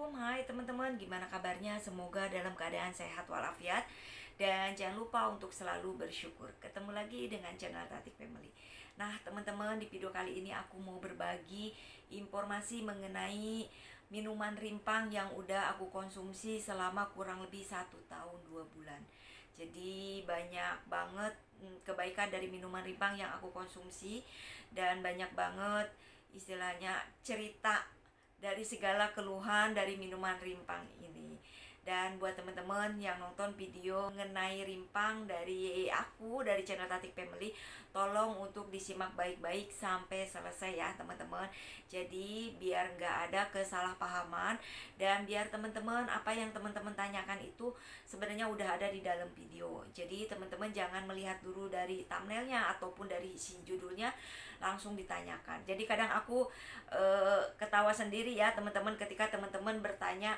Assalamualaikum, hai teman-teman, gimana kabarnya? Semoga dalam keadaan sehat walafiat. Dan jangan lupa untuk selalu bersyukur. Ketemu lagi dengan channel Tatik Family. Nah teman-teman, di video kali ini aku mau berbagi informasi mengenai minuman rimpang yang udah aku konsumsi selama kurang lebih 1 tahun 2 bulan. Jadi banyak banget kebaikan dari minuman rimpang yang aku konsumsi. Dan banyak banget istilahnya cerita dari segala keluhan dari minuman rimpang ini. Dan buat teman-teman yang nonton video mengenai rimpang dari aku, dari channel Tatik Family, tolong untuk disimak baik-baik sampai selesai ya teman-teman. Jadi biar nggak ada kesalahpahaman, dan biar teman-teman apa yang teman-teman tanyakan itu sebenarnya udah ada di dalam video. Jadi teman-teman jangan melihat dulu dari thumbnailnya ataupun dari isi judulnya langsung ditanyakan. Jadi kadang aku ketawa sendiri ya teman-teman ketika teman-teman bertanya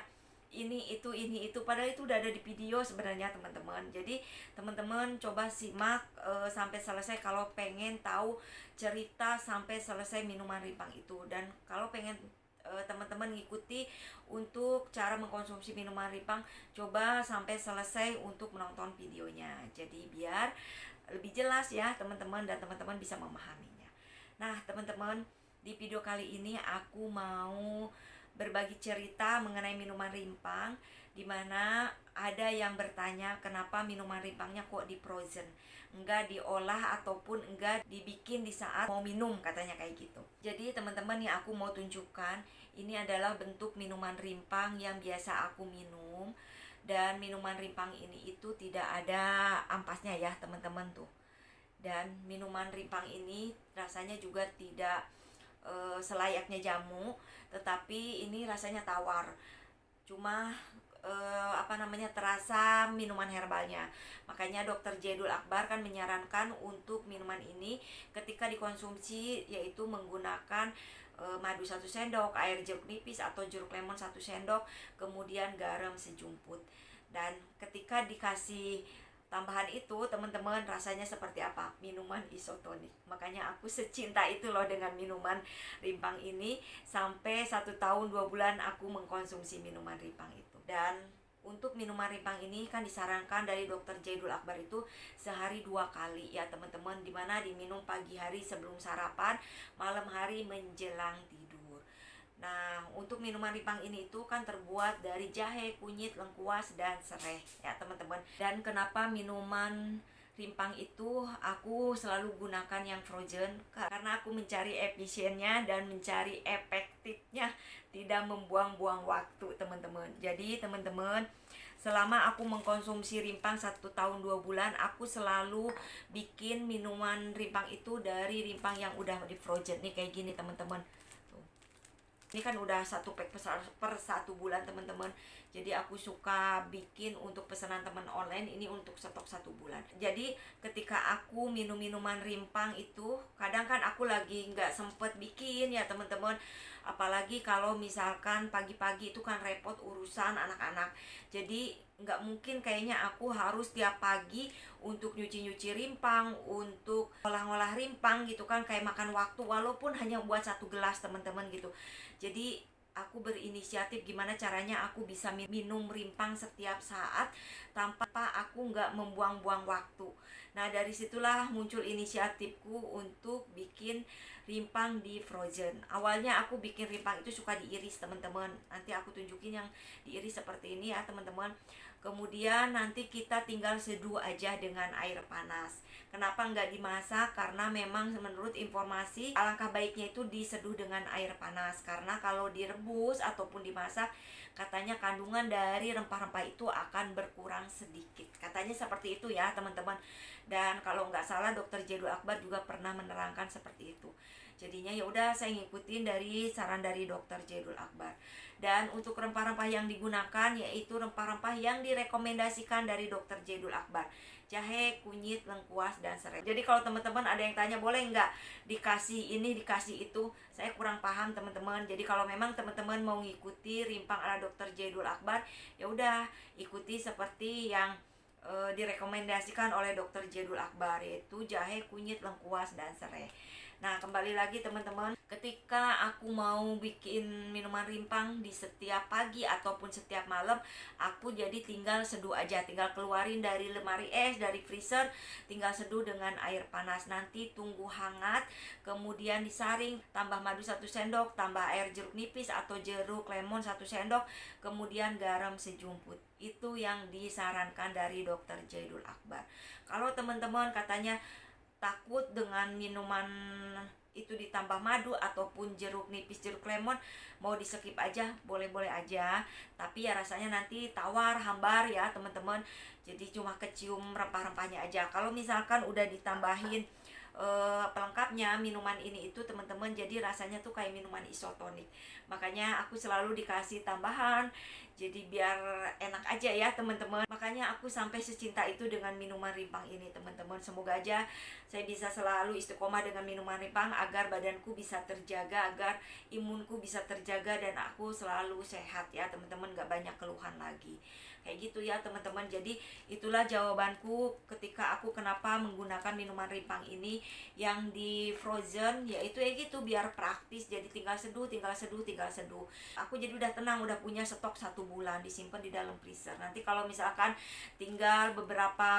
ini itu padahal itu udah ada di video sebenarnya teman-teman. Jadi teman-teman coba simak sampai selesai kalau pengen tahu cerita sampai selesai minuman rimpang itu. Dan kalau pengen teman-teman ngikuti untuk cara mengkonsumsi minuman rimpang, coba sampai selesai untuk menonton videonya. Jadi biar lebih jelas ya teman-teman, dan teman-teman bisa memahaminya. Nah teman-teman, di video kali ini aku mau berbagi cerita mengenai minuman rimpang, dimana ada yang bertanya kenapa minuman rimpangnya kok di frozen, enggak diolah ataupun enggak dibikin di saat mau minum, katanya kayak gitu. Jadi teman-teman yang aku mau tunjukkan, ini adalah bentuk minuman rimpang yang biasa aku minum. Dan minuman rimpang ini itu tidak ada ampasnya ya teman-teman tuh. Dan minuman rimpang ini rasanya juga tidak selayaknya jamu, tetapi ini rasanya tawar. Cuma terasa minuman herbalnya. Makanya Dokter Jaidul Akbar kan menyarankan untuk minuman ini ketika dikonsumsi yaitu menggunakan madu 1 sendok, air jeruk nipis atau jeruk lemon 1 sendok, kemudian garam sejumput. Dan ketika dikasih tambahan itu teman-teman, rasanya seperti apa? Minuman isotonik. Makanya aku secinta itu loh dengan minuman rimpang ini. Sampai 1 tahun 2 bulan aku mengkonsumsi minuman rimpang itu. Dan untuk minuman rimpang ini kan disarankan dari Dokter Jaidul Akbar itu sehari 2 kali ya teman-teman, dimana diminum pagi hari sebelum sarapan, malam hari menjelang tidur. Nah, untuk minuman rimpang ini itu kan terbuat dari jahe, kunyit, lengkuas, dan serai ya teman-teman. Dan kenapa minuman rimpang itu aku selalu gunakan yang frozen? Karena aku mencari efisiennya dan mencari efektifnya, tidak membuang-buang waktu teman-teman. Jadi teman-teman, selama aku mengkonsumsi rimpang 1 tahun 2 bulan, aku selalu bikin minuman rimpang itu dari rimpang yang udah di frozen nih kayak gini teman-teman. Ini kan udah 1 pack per 1 bulan teman-teman. Jadi aku suka bikin untuk pesanan teman online, ini untuk stok 1 bulan. Jadi ketika aku minum minuman rimpang itu, kadang kan aku lagi nggak sempet bikin ya teman-teman. Apalagi kalau misalkan pagi-pagi itu kan repot urusan anak-anak. Jadi nggak mungkin kayaknya aku harus tiap pagi untuk nyuci-nyuci rimpang, untuk ngolah-ngolah rimpang gitu kan, kayak makan waktu walaupun hanya buat 1 gelas teman-teman gitu. Jadi aku berinisiatif gimana caranya aku bisa minum rimpang setiap saat tanpa aku nggak membuang-buang waktu. Nah dari situlah muncul inisiatifku untuk bikin rimpang di frozen. Awalnya aku bikin rimpang itu suka diiris teman-teman. Nanti aku tunjukin yang diiris seperti ini ya teman-teman. Kemudian nanti kita tinggal seduh aja dengan air panas. Kenapa nggak dimasak? Karena memang menurut informasi alangkah baiknya itu diseduh dengan air panas. Karena kalau direbus ataupun dimasak, katanya kandungan dari rempah-rempah itu akan berkurang sedikit. Katanya seperti itu ya teman-teman. Dan kalau nggak salah Dokter Jaidul Akbar juga pernah menerangkan seperti itu. Jadinya ya udah saya ngikutin dari saran dari Dokter Jaidul Akbar. Dan untuk rempah-rempah yang digunakan yaitu rempah-rempah yang direkomendasikan dari Dokter Jaidul Akbar. Jahe, kunyit, lengkuas, dan serai. Jadi kalau teman-teman ada yang tanya boleh nggak dikasih ini, dikasih itu, saya kurang paham teman-teman. Jadi kalau memang teman-teman mau ngikuti rimpang ala Dokter Jaidul Akbar, ya udah ikuti seperti yang direkomendasikan oleh Dokter Jaidul Akbar, yaitu jahe, kunyit, lengkuas, dan serai. Nah, kembali lagi teman-teman, ketika aku mau bikin minuman rimpang di setiap pagi ataupun setiap malam, aku jadi tinggal seduh aja, tinggal keluarin dari lemari es, dari freezer, tinggal seduh dengan air panas. Nanti tunggu hangat, kemudian disaring, tambah madu 1 sendok, tambah air jeruk nipis atau jeruk lemon 1 sendok, kemudian garam sejumput. Itu yang disarankan dari Dokter Jaidul Akbar. Kalau teman-teman katanya takut dengan minuman itu ditambah madu ataupun jeruk nipis, jeruk lemon, mau di skip aja, boleh-boleh aja. Tapi ya rasanya nanti tawar, hambar ya teman-teman. Jadi cuma kecium rempah-rempahnya aja. Kalau misalkan udah ditambahin pelengkapnya minuman ini itu teman-teman, jadi rasanya tuh kayak minuman isotonik. Makanya aku selalu dikasih tambahan, jadi biar enak aja ya teman-teman. Makanya aku sampai secinta itu dengan minuman rimpang ini teman-teman. Semoga aja saya bisa selalu istiqomah dengan minuman rimpang agar badanku bisa terjaga, agar imunku bisa terjaga, dan aku selalu sehat ya teman-teman, gak banyak keluhan lagi. Kayak gitu ya teman-teman. Jadi itulah jawabanku ketika aku kenapa menggunakan minuman rimpang ini yang di frozen, yaitu ya gitu, biar praktis. Jadi tinggal seduh, tinggal seduh, tinggal seduh. Aku jadi udah tenang, udah punya stok 1 bulan disimpan di dalam freezer. Nanti kalau misalkan tinggal beberapa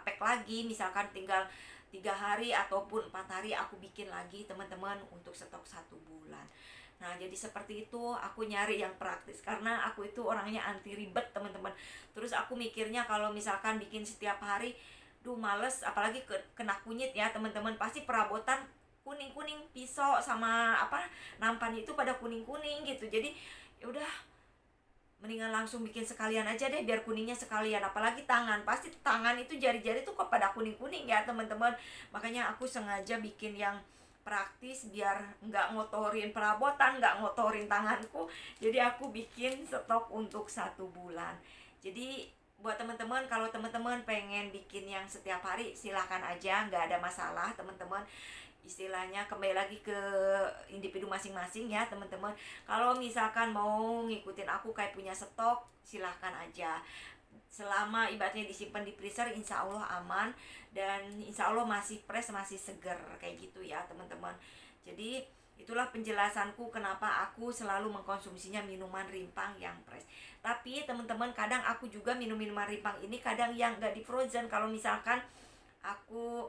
pack lagi, misalkan tinggal 3 hari ataupun 4 hari, aku bikin lagi teman-teman untuk stok 1 bulan. Nah, jadi seperti itu, aku nyari yang praktis karena aku itu orangnya anti ribet teman-teman. Terus aku mikirnya kalau misalkan bikin setiap hari, duh males, apalagi kena kunyit ya teman-teman. Pasti perabotan kuning-kuning, pisau sama nampan itu pada kuning-kuning gitu. Jadi ya udah, mendingan langsung bikin sekalian aja deh, biar kuningnya sekalian. Apalagi tangan, pasti tangan itu jari-jari tuh kok pada kuning-kuning ya teman-teman. Makanya aku sengaja bikin yang praktis biar nggak ngotorin perabotan, nggak ngotorin tanganku. Jadi aku bikin stok untuk 1 bulan. Jadi buat teman-teman, kalau teman-teman pengen bikin yang setiap hari, silahkan aja, nggak ada masalah teman-teman. Istilahnya kembali lagi ke individu masing-masing ya teman-teman. Kalau misalkan mau ngikutin aku kayak punya stok, silahkan aja. Selama ibaratnya disimpan di freezer, insya Allah aman, dan insya Allah masih fresh, masih seger, kayak gitu ya teman-teman. Jadi itulah penjelasanku kenapa aku selalu mengkonsumsinya minuman rimpang yang fresh. Tapi teman-teman, kadang aku juga minum minuman rimpang ini kadang yang gak di frozen. Kalau misalkan aku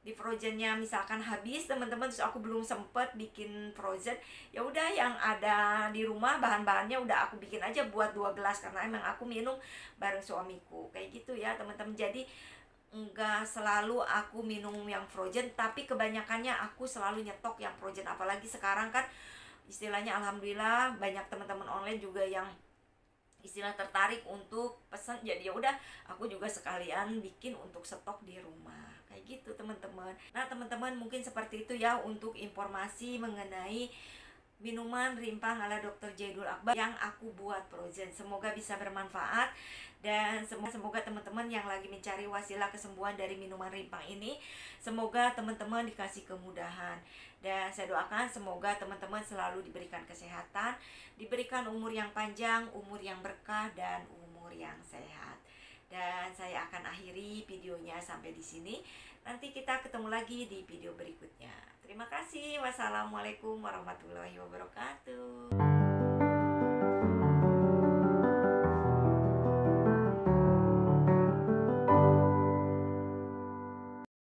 di frozennya misalkan habis teman-teman, terus aku belum sempet bikin frozen, ya udah yang ada di rumah bahan-bahannya udah aku bikin aja buat 2 gelas, karena emang aku minum bareng suamiku, kayak gitu ya teman-teman. Jadi enggak selalu aku minum yang frozen, tapi kebanyakannya aku selalu nyetok yang frozen. Apalagi sekarang kan istilahnya alhamdulillah banyak teman-teman online juga yang istilah tertarik untuk pesan, jadi ya udah aku juga sekalian bikin untuk stok di rumah, kayak gitu teman-teman. Nah teman-teman, mungkin seperti itu ya untuk informasi mengenai minuman rimpang ala Dokter Jaidul Akbar yang aku buat frozen. Semoga bisa bermanfaat, dan semoga teman-teman yang lagi mencari wasilah kesembuhan dari minuman rimpang ini, semoga teman-teman dikasih kemudahan. Dan saya doakan semoga teman-teman selalu diberikan kesehatan, diberikan umur yang panjang, umur yang berkah, dan umur yang sehat. Dan saya akan akhiri videonya sampai di sini. Nanti kita ketemu lagi di video berikutnya. Terima kasih. Wassalamualaikum warahmatullahi wabarakatuh.